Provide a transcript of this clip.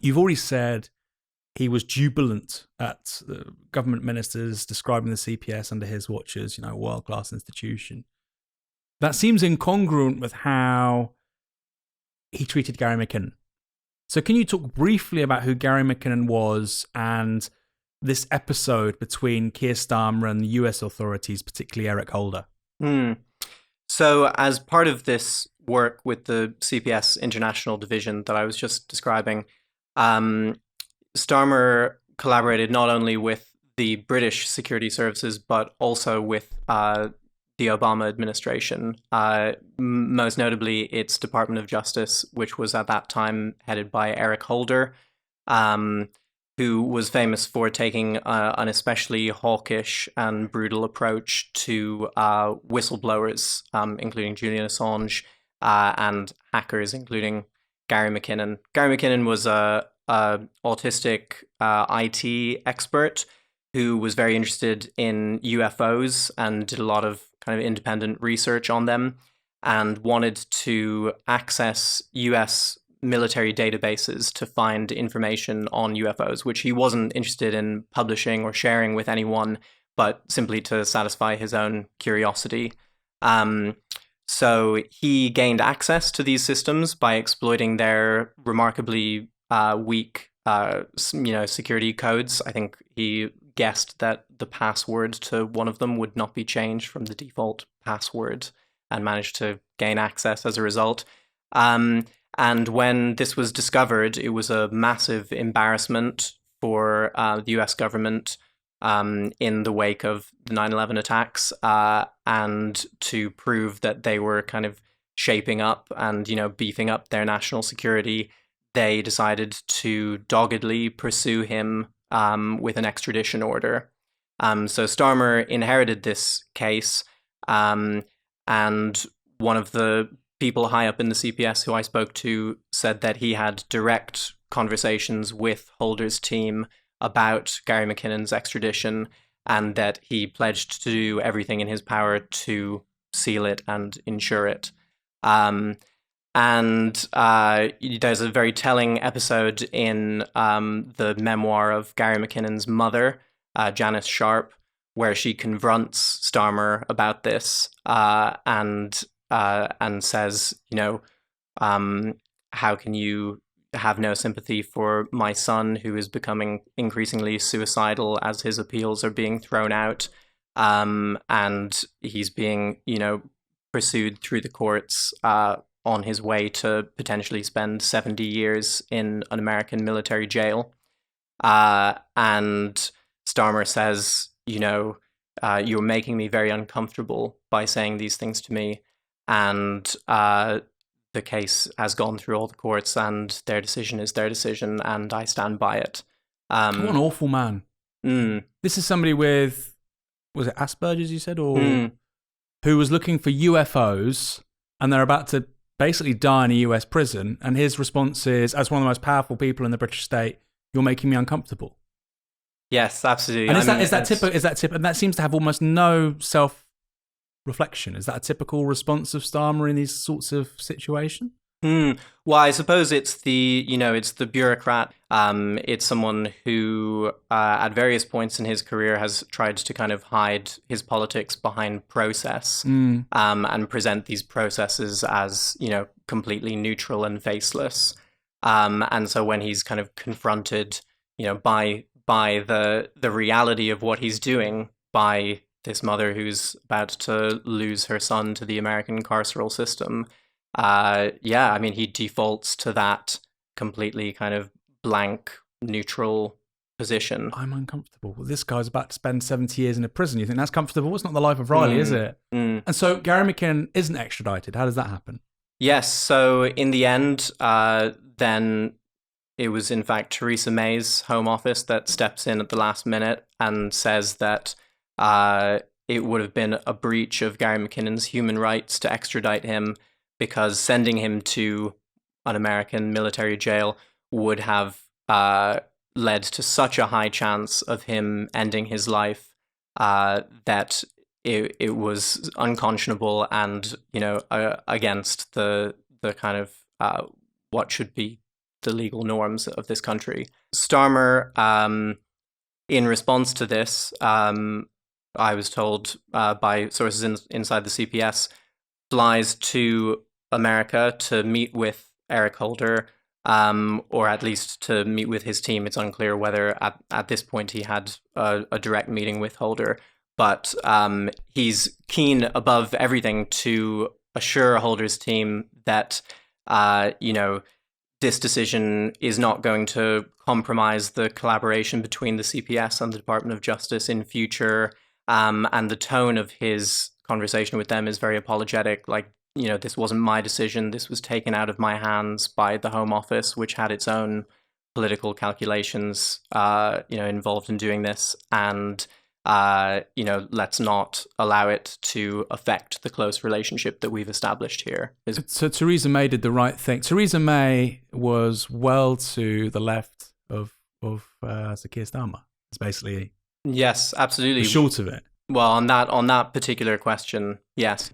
You've already said he was jubilant at government ministers describing the CPS under his watch as, a world-class institution. That seems incongruent with how he treated Gary McKinnon. So can you talk briefly about who Gary McKinnon was and this episode between Keir Starmer and the US authorities, particularly Eric Holder? So as part of this work with the CPS International Division that I was just describing, Starmer collaborated not only with the British security services, but also with the Obama administration, most notably its Department of Justice, which was at that time headed by Eric Holder, who was famous for taking an especially hawkish and brutal approach to whistleblowers, including Julian Assange, and hackers, including Gary McKinnon. Gary McKinnon was a autistic IT expert who was very interested in UFOs and did a lot of kind of independent research on them and wanted to access US military databases to find information on UFOs, which he wasn't interested in publishing or sharing with anyone, but simply to satisfy his own curiosity. So he gained access to these systems by exploiting their remarkably weak security codes. I think he guessed that the password to one of them would not be changed from the default password and managed to gain access as a result. And when this was discovered, it was a massive embarrassment for the US government in the wake of the 9/11 attacks, and to prove that they were kind of shaping up and, beefing up their national security, they decided to doggedly pursue him with an extradition order. So Starmer inherited this case, and one of the people high up in the CPS who I spoke to said that he had direct conversations with Holder's team about Gary McKinnon's extradition and that he pledged to do everything in his power to seal it and ensure it. And there's a very telling episode in the memoir of Gary McKinnon's mother, Janice Sharp, where she confronts Starmer about this and says, how can you have no sympathy for my son who is becoming increasingly suicidal as his appeals are being thrown out, and he's being, pursued through the courts on his way to potentially spend 70 years in an American military jail. And Starmer says, you're making me very uncomfortable by saying these things to me. And the case has gone through all the courts and their decision is their decision, and I stand by it. What an awful man. This is somebody with, was it Asperger's, you said? Or who was looking for UFOs, and they're about to basically die in a US prison, and his response is, as one of the most powerful people in the British state, you're making me uncomfortable. Yes, absolutely. And is that typical? And that seems to have almost no self-reflection. Is that a typical response of Starmer in these sorts of situations? Well, I suppose it's the bureaucrat. It's someone who, at various points in his career, has tried to kind of hide his politics behind process, and present these processes as, completely neutral and faceless. And so when he's kind of confronted, by the reality of what he's doing, by this mother who's about to lose her son to the American carceral system, he defaults to that completely kind of blank, neutral position. I'm uncomfortable. Well, this guy's about to spend 70 years in a prison. You think that's comfortable? It's not the life of Riley, is it? And so Gary McKinnon isn't extradited. How does that happen? Yes. So in the end, then it was in fact Theresa May's Home Office that steps in at the last minute and says that it would have been a breach of Gary McKinnon's human rights to extradite him, because sending him to an American military jail would have led to such a high chance of him ending his life that it was unconscionable and, against the kind of what should be the legal norms of this country. Starmer, in response to this, I was told by sources inside the CPS, flies to America to meet with Eric Holder, or at least to meet with his team. It's unclear whether at this point he had a direct meeting with Holder, but he's keen above everything to assure Holder's team that, this decision is not going to compromise the collaboration between the CPS and the Department of Justice in future. And the tone of his conversation with them is very apologetic. Like, this wasn't my decision. This was taken out of my hands by the Home Office, which had its own political calculations, involved in doing this. And, let's not allow it to affect the close relationship that we've established here. So Theresa May did the right thing. Theresa May was well to the left of Sir Keir Starmer. It's basically yes, absolutely the short of it. Well, on that particular question, yes.